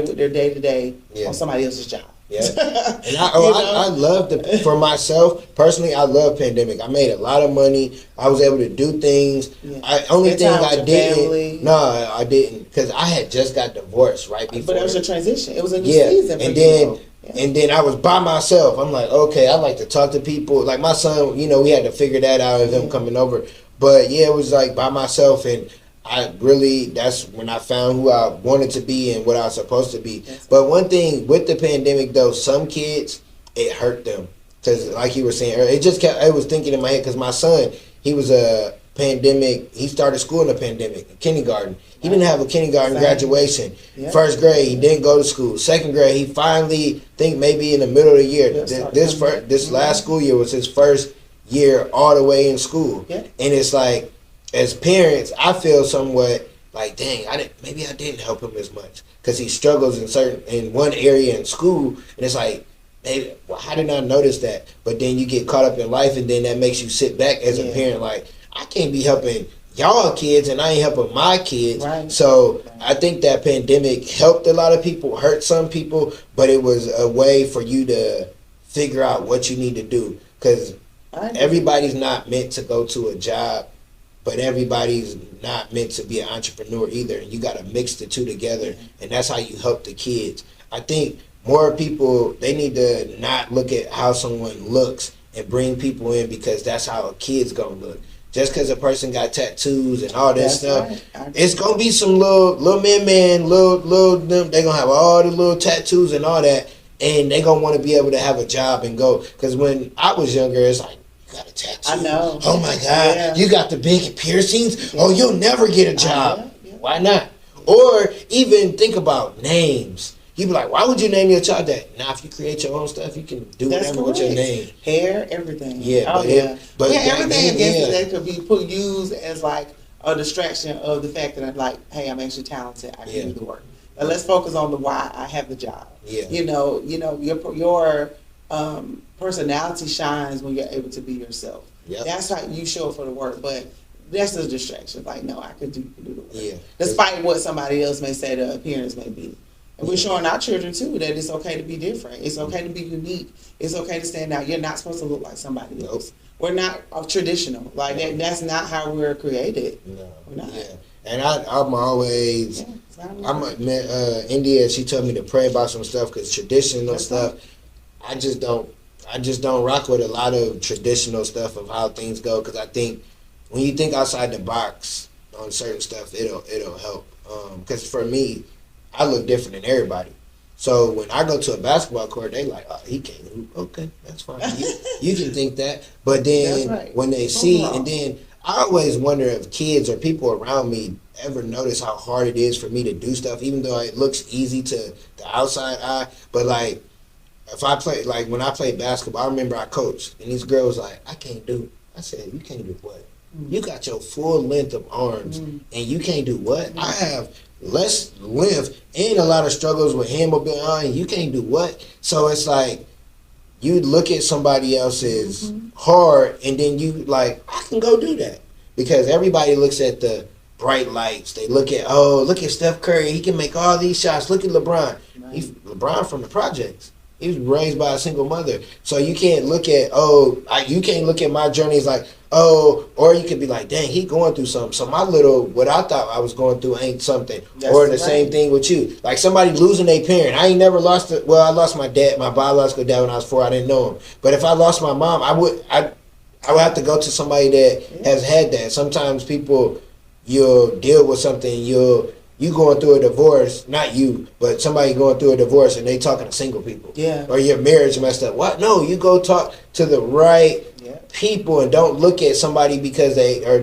with their day-to-day on somebody else's job. Yeah. And I loved it for myself personally. I love pandemic. I made a lot of money. I was able to do things. Yeah. I didn't because I had just got divorced right before. But it was a transition. It was a new season for And then I was by myself. I'm like, okay, I like to talk to people. Like my son, we had to figure that out of him coming over. But yeah, it was like by myself, and that's when I found who I wanted to be and what I was supposed to be. But one thing with the pandemic though, some kids, it hurt them. Because like you were saying earlier, I was thinking in my head, because my son, he was a pandemic, he started school in the pandemic, kindergarten. He didn't have a kindergarten graduation. First grade, he didn't go to school. Second grade, he finally, maybe in the middle of the year, this last school year was his first year all the way in school. And it's like, as parents, I feel somewhat like, dang, maybe I didn't help him as much because he struggles in one area in school, and it's like, hey, well, how did I notice that? But then you get caught up in life, and then that makes you sit back as a parent, like, I can't be helping y'all kids, and I ain't helping my kids. Right. So I think that pandemic helped a lot of people, hurt some people, but it was a way for you to figure out what you need to do, because everybody's not meant to go to a job. But everybody's not meant to be an entrepreneur either. And you got to mix the two together. And that's how you help the kids. I think more people, they need to not look at how someone looks and bring people in because that's how a kid's going to look. Just because a person got tattoos and all that stuff, it's going to be some little men, little them. They're going to have all the little tattoos and all that. And they're going to want to be able to have a job and go. Because when I was younger, it's like, got a tattoo. I know. Oh my God, you got the big piercings? Oh, you'll never get a job. Why not? Or even think about names. You be like, why would you name your child that? Now, if you create your own stuff, you can do whatever with your name. Hair, everything. Yeah. But everything against that could be used as like a distraction of the fact that I'm like, hey, I'm actually talented. I can do the work. And let's focus on the why I have the job. Yeah. Your personality shines when you're able to be yourself. Yep. That's how you show up for the work, but that's a distraction. Like, no, I could do the work. Yeah. Despite what somebody else may say the appearance may be. And we're showing our children too that it's okay to be different. It's okay to be unique. It's okay to stand out. You're not supposed to look like somebody else. We're not traditional. Like that's not how we're created. No. We're not. Yeah. And I'm always, India, she told me to pray about some stuff because traditional stuff, I just don't rock with a lot of traditional stuff of how things go, because I think when you think outside the box on certain stuff, it'll help. Because for me, I look different than everybody. So when I go to a basketball court, they like, oh, he can't hoop. Okay, that's fine. You can think that. But then when they see, and then I always wonder if kids or people around me ever notice how hard it is for me to do stuff, even though it looks easy to the outside eye. But like, if I play, like when I played basketball, I remember I coached, and these girls like, I can't do it. I said, you can't do what? You got your full length of arms, and you can't do what? I have less length and a lot of struggles with hand mobility, and you can't do what? So it's like, you look at somebody else's hard, and then you like, I can go do that. Because everybody looks at the bright lights. They look at, look at Steph Curry. He can make all these shots. Look at LeBron. He's LeBron from the projects. He was raised by a single mother. So you can't look at, you can't look at my journey as like, or you could be like, dang, he going through something. So my little, what I thought I was going through ain't something. That's or the same thing with you. Like somebody losing their parent. I ain't never lost it. Well, I lost my dad, my biological dad when I was 4. I didn't know him. But if I lost my mom, I would have to go to somebody that has had that. Sometimes people, you'll deal with something, you going through a divorce, not you, but somebody going through a divorce, and they talking to single people. Yeah. Or your marriage messed up. What? No, you go talk to the right people, and don't look at somebody because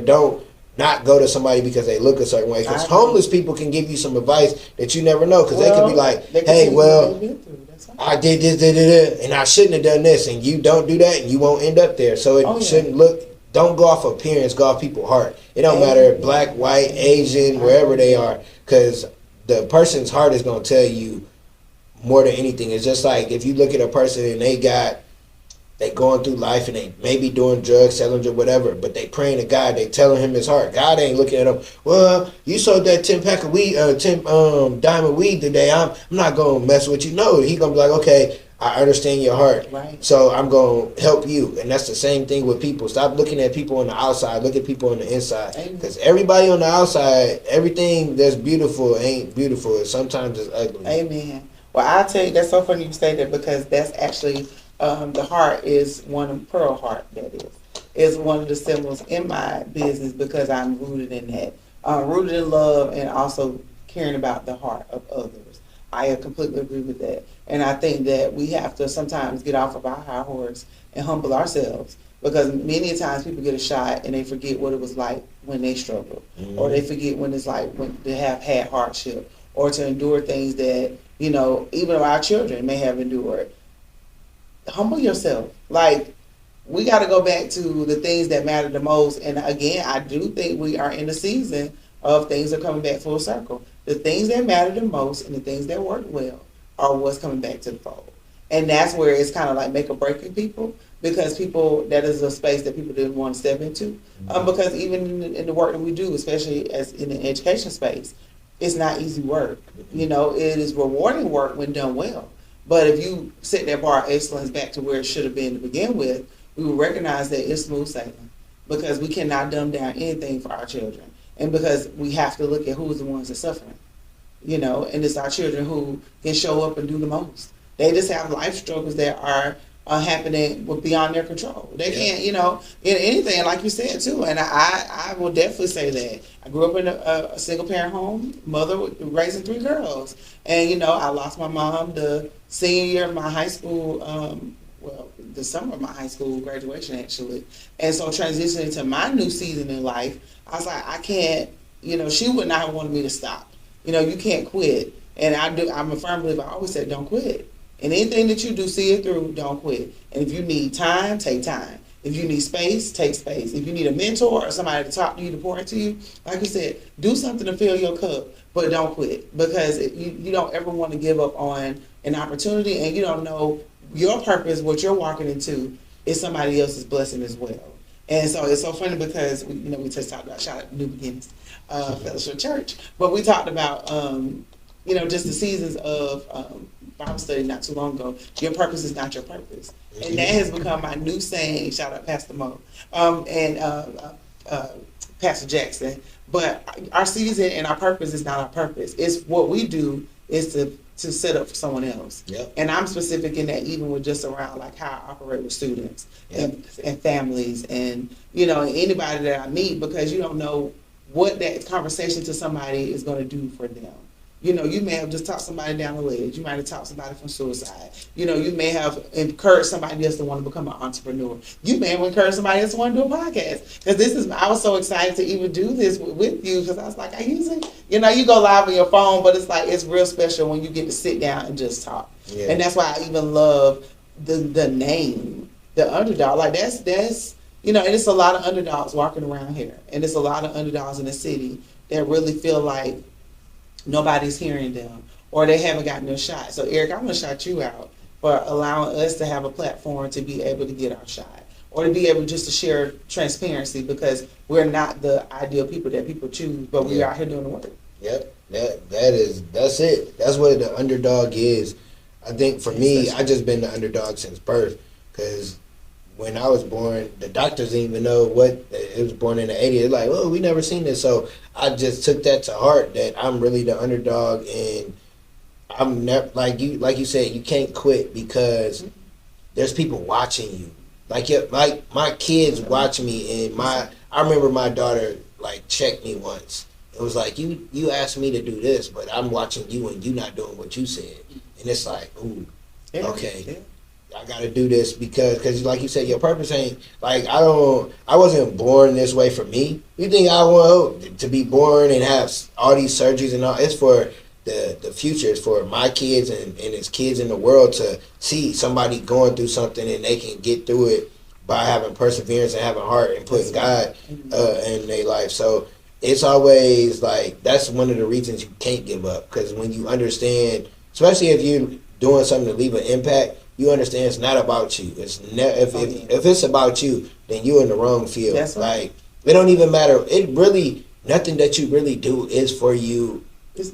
don't not go to somebody because they look a certain way. Because homeless people can give you some advice that you never know. Because they could be like, hey, I did this, and I shouldn't have done this, and you don't do that, and you won't end up there. So it shouldn't look. Don't go off appearance, go off people's heart. It don't matter black, white, Asian, wherever they are, because the person's heart is going to tell you more than anything. It's just like if you look at a person and they going through life and they may be doing drugs, selling drugs, whatever, but they praying to God, they telling him his heart. God ain't looking at them, well, you sold that 10 pack of weed, 10 diamond weed today, I'm not going to mess with you. No, he going to be like, okay, I understand your heart, so I'm going to help you. And that's the same thing with people. Stop looking at people on the outside. Look at people on the inside. Because everybody on the outside, everything that's beautiful ain't beautiful. Sometimes it's ugly. Amen. Well, I'll tell you, that's so funny you say that, because that's actually, the heart is one of Pearl Heart, that is one of the symbols in my business, because I'm rooted in that. Rooted in love and also caring about the heart of others. I completely agree with that. And I think that we have to sometimes get off of our high horse and humble ourselves, because many times people get a shot and they forget what it was like when they struggled, or they forget when it's like when they have had hardship, or to endure things that, even our children may have endured. Humble yourself. Like, we got to go back to the things that matter the most. And again, I do think we are in a season of things are coming back full circle. The things that matter the most and the things that work well are what's coming back to the fold. And that's where it's kind of like make or breaking people, because that is a space that people didn't want to step into. Because even in the work that we do, especially as in the education space, it's not easy work. It is rewarding work when done well. But if you set that bar of excellence back to where it should have been to begin with, we will recognize that it's smooth sailing, because we cannot dumb down anything for our children. And because we have to look at who's the ones that are suffering. And it's our children who can show up and do the most. They just have life struggles that are happening beyond their control. They can't, in anything, like you said too. And I will definitely say that. I grew up in a single parent home, mother raising 3 girls. And, I lost my mom the senior year of my high school, the summer of my high school graduation, actually. And so transitioning to my new season in life, I was like, I can't, she would not have wanted me to stop. You can't quit. And I'm a firm believer. I always said, don't quit. And anything that you do, see it through, don't quit. And if you need time, take time. If you need space, take space. If you need a mentor or somebody to talk to you, to pour into you, like you said, do something to fill your cup, but don't quit, because you don't ever want to give up on an opportunity, and you don't know your purpose, what you're walking into, is somebody else's blessing as well. And so it's so funny because we just talked about shout out to New Beginnings Fellowship Church, but we talked about just the seasons of Bible study not too long ago. Your purpose is not your purpose, and that has become my new saying. Shout out Pastor Mo and Pastor Jackson. But our season and our purpose is not our purpose. It's what we do is to set up for someone else. Yep. And I'm specific in that, even with just around like how I operate with students and families and anybody that I meet, because you don't know what that conversation to somebody is going to do for them. You may have just talked somebody down the ledge. You might have talked somebody from suicide. You may have encouraged somebody else to want to become an entrepreneur. You may have encouraged somebody else to want to do a podcast. Because I was so excited to even do this with you, because I was like, I usually, you go live on your phone, but it's like, it's real special when you get to sit down and just talk. Yeah. And that's why I even love the name, the underdog. Like that's and it's a lot of underdogs walking around here. And it's a lot of underdogs in the city that really feel like nobody's hearing them, or they haven't gotten their shot. So Eric, I'm going to shout you out for allowing us to have a platform to be able to get our shot, or to be able just to share transparency, because we're not the ideal people that people choose, but we are out here doing the work. Yep, that's it. That's what the underdog is. I think for me, I just been the underdog since birth, because when I was born, the doctors didn't even know what it was born in the 80s. They're like, oh, we never seen this. So I just took that to heart, that I'm really the underdog, and I'm never like you said, you can't quit, because there's people watching you. Like my kids watch me, and I remember my daughter like checked me once. It was like, you asked me to do this, but I'm watching you and you not doing what you said. And it's like, ooh, okay. I gotta do this because like you said, your purpose ain't like I wasn't born this way for me. You think I want to be born and have all these surgeries and all? It's for the future. It's for my kids and its kids in the world to see somebody going through something and they can get through it by having perseverance and having heart and putting God in their life. So it's always like, that's one of the reasons you can't give up, because when you understand, especially if you're doing something to leave an impact, you understand it's not about you. It's if it's about you, then you're in the wrong field. That's right. Like, it don't even matter. It really, nothing that you really do is for you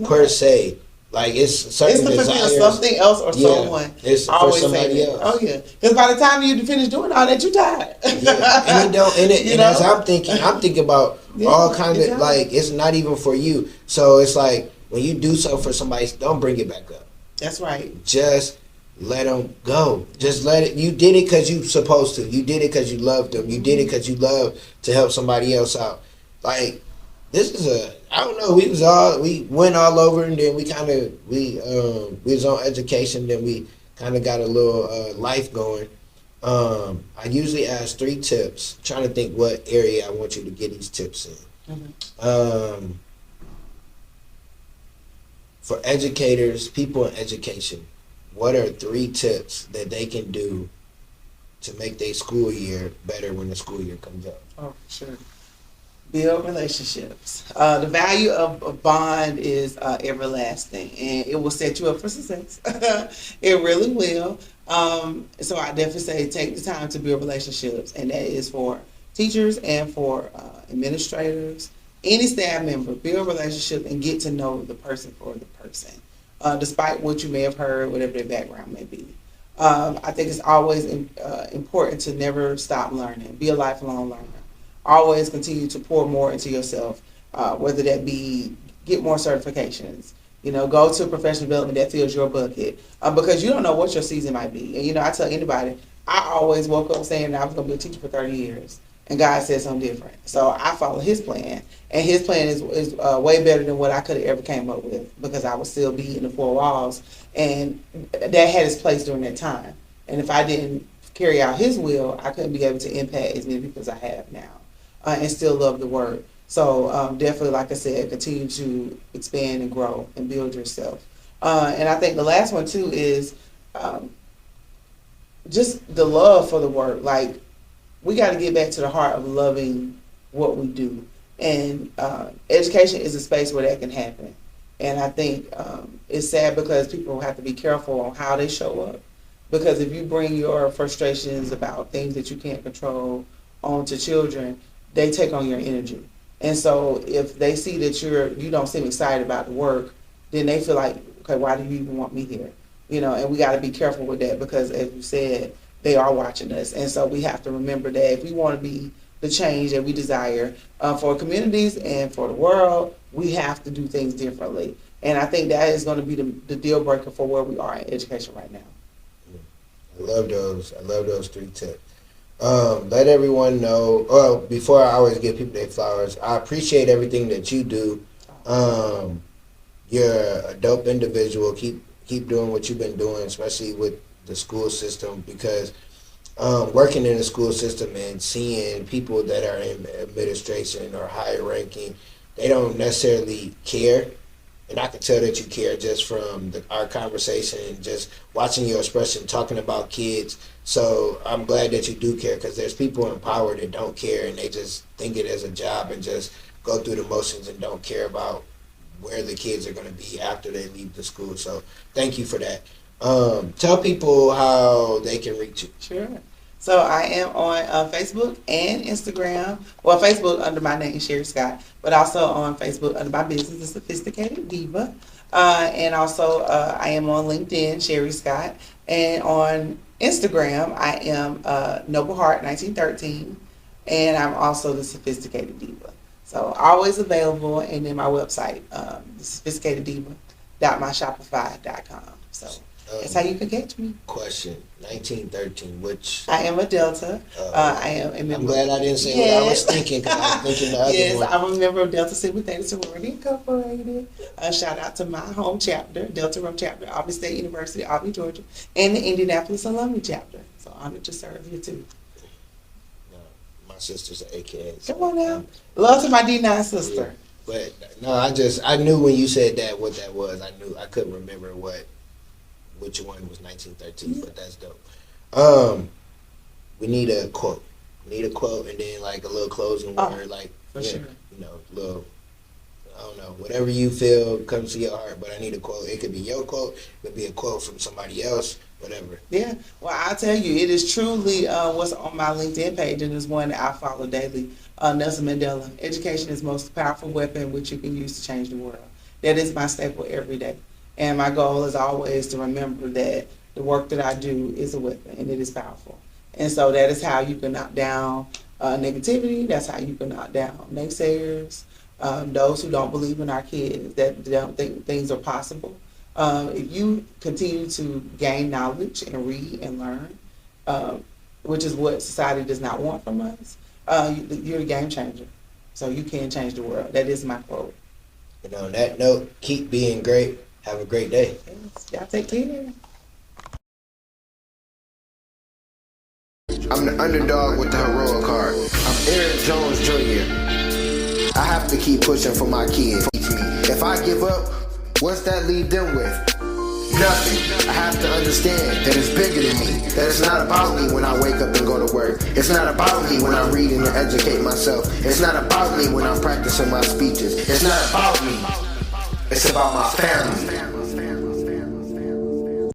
per se. Like, it's certain desires. It's for something else or someone. It's for somebody else. Oh yeah, because by the time you finish doing all that, you tired. And as I'm thinking about all kind of like, it's not even for you. So it's like, when you do something for somebody, don't bring it back up. That's right. Just let them go. Just let it. You did it because you supposed to. You did it because you loved them. You did it because you love to help somebody else out. Like, this is I don't know. We went all over, and then we was on education. Then we kind of got a little life going. I usually ask 3 tips. I'm trying to think what area I want you to get these tips in. Mm-hmm. For educators, people in education, what are 3 tips that they can do to make their school year better when the school year comes up? Oh, sure. Build relationships. The value of a bond is everlasting, and it will set you up for success. It really will. So I definitely say take the time to build relationships, and that is for teachers and for administrators, any staff member. Build relationships and get to know the person for the person, despite what you may have heard, whatever their background may be. I think it's always important to never stop learning. Be a lifelong learner. Always continue to pour more into yourself, whether that be get more certifications, go to professional development that fills your bucket, because you don't know what your season might be. And I tell anybody, I always woke up saying that I was going to be a teacher for 30 years, and God said something different. So I follow His plan, and His plan is way better than what I could have ever came up with, because I would still be in the 4 walls, and that had its place during that time. And if I didn't carry out His will, I couldn't be able to impact as many people as I have now. And still love the word. So definitely, like I said, continue to expand and grow and build yourself. And I think the last one too is just the love for the word. Like, we got to get back to the heart of loving what we do. And education is a space where that can happen. And I think it's sad because people have to be careful on how they show up. Because if you bring your frustrations about things that you can't control onto children, they take on your energy. And so if they see that you don't seem excited about the work, then they feel like, okay, why do you even want me here? You know, and we got to be careful with that because, as you said, they are watching us. And so we have to remember that if we want to be the change that we desire for communities and for the world, we have to do things differently. And I think that is going to be the deal breaker for where we are in education right now. I love those. I love those 3 tips. Let everyone know. Well, before I always give people their flowers, I appreciate everything that you do. You're a dope individual. Keep doing what you've been doing, especially with the school system, because working in the school system and seeing people that are in administration or higher ranking, they don't necessarily care. And I can tell that you care just from our conversation and just watching your expression, talking about kids. So I'm glad that you do care, because there's people in power that don't care and they just think it as a job and just go through the motions and don't care about where the kids are going to be after they leave the school. So thank you for that. Tell people how they can reach you. Sure. So I am on Facebook and Instagram. Well, Facebook under my name, Sherie Scott, but also on Facebook under my business, The Sophisticated Diva. And also I am on LinkedIn, Sherie Scott. And on Instagram, I am Noble Heart 1913. And I'm also The Sophisticated Diva. So always available. And then my website, thesophisticateddiva.myshopify.com. So that's how you can catch me. Question: 1913. Which I am a Delta. I am a member. I'm glad I didn't say what I was thinking, because I was thinking the other one. Yes, I'm a member of Delta Sigma Theta Sorority Incorporated. Shout out to my home chapter, Delta Rum chapter, Albany State University, Albany, Georgia, and the Indianapolis Alumni chapter. So honored to serve you too. My sister's an AKA. Come on now. Love to my D9 sister. Yeah. But no, I knew when you said that what that was. I couldn't remember which one was 1913, but that's dope. We need a quote. And then like a little closing word, like sure. Little, I don't know, whatever you feel comes to your heart. But I need a quote. It could be your quote. It could be a quote from somebody else. Whatever. Yeah. Well, I'll tell you, it is truly what's on my LinkedIn page, and is one that I follow daily. Nelson Mandela: education is the most powerful weapon which you can use to change the world. That is my staple every day. And my goal is always to remember that the work that I do is a weapon and it is powerful. And so that is how you can knock down negativity. That's how you can knock down naysayers, those who don't believe in our kids, that don't think things are possible. If you continue to gain knowledge and read and learn, which is what society does not want from us, you're a game changer. So you can change the world. That is my quote. And on that note, keep being great. Have a great day. Yes. Y'all take care. I'm the underdog with the heroic heart. I'm Eric Jones Jr. I have to keep pushing for my kids. If I give up, what's that leave them with? Nothing. I have to understand that it's bigger than me. That it's not about me when I wake up and go to work. It's not about me when I read and educate myself. It's not about me when I'm practicing my speeches. It's not about me. It's about my family.